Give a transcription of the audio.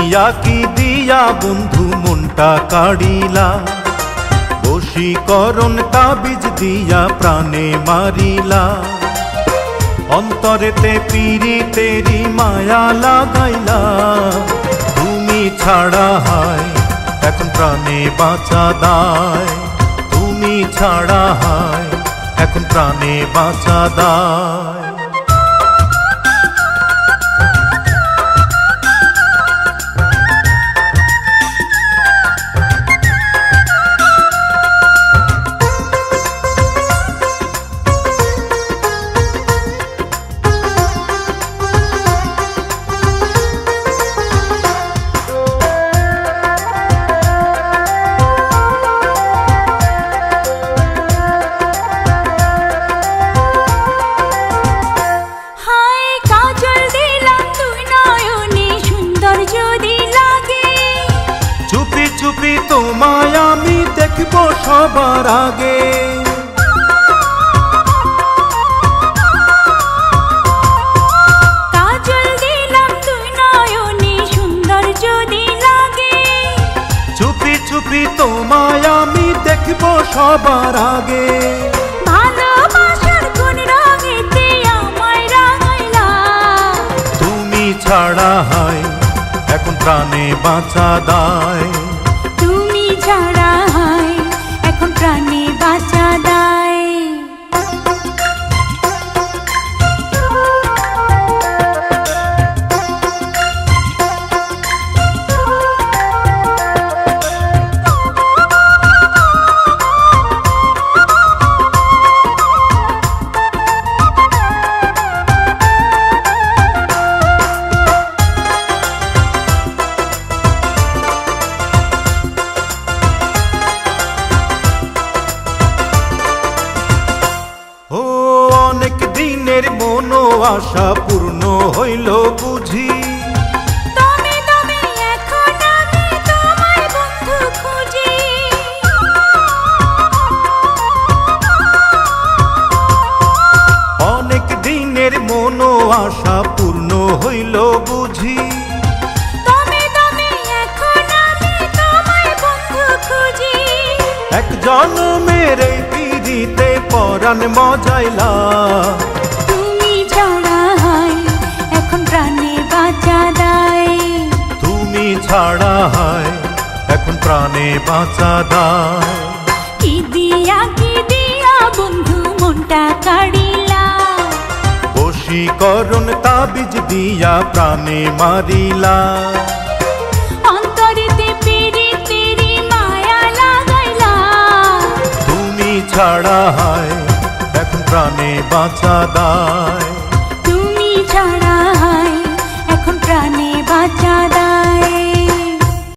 দিয়া বন্ধু মনটা কাড়িলা, বশীকরণ তাবিজ দিয়া প্রাণে মারিলা। অন্তরেতে পীড়িতেরি মায়া লাগাইলা, তুমি ছাড়া হায় এখন প্রাণে বাঁচা দায়। তুমি ছাড়া হায় এখন প্রাণে বাঁচা দায়। চুপি তোমায় আমি দেখব সবার আগে, কাজল দিলাম তুই নয়নে সুন্দর যদি লাগে। চুপি চুপি তোমায় আমি দেখব সবার আগে। ভালোবাসার কোন রঙেতে আমায় রাঙাইলা, তুমি ছাড়া হায় এখন প্রাণে বাঁচা দায়। তুমি ছাড়া হায় এখন প্রাণে বাঁচা দায়। অনেক দিনের মন আশা পূর্ণ হইল বুঝি, তুমি তুমি এখন আমি তোমায় বন্ধু খুঁজি। অনেক দিনের মন আশা পূর্ণ হইল বুঝি, তুমি তুমি এখন আমি তোমায় বন্ধু খুঁজি। এক জন্মের এই পিড়িতে পরাণ মজাইলা, তুমি ছাড়া হায় এখন প্রাণে বাঁচা দায়। তুমি ছাড়া হায় এখন প্রাণে বাঁচা দায়। কি দিয়া বন্ধু মনটা কাড়িলা, বশীকরণ তাবিজ দিয়া প্রাণে মারিলা। অন্তরেতে পীড়িতেরি মায়া লাগাইলা, তুমি ছাড়া হায় এখন প্রাণে বাঁচা দায়।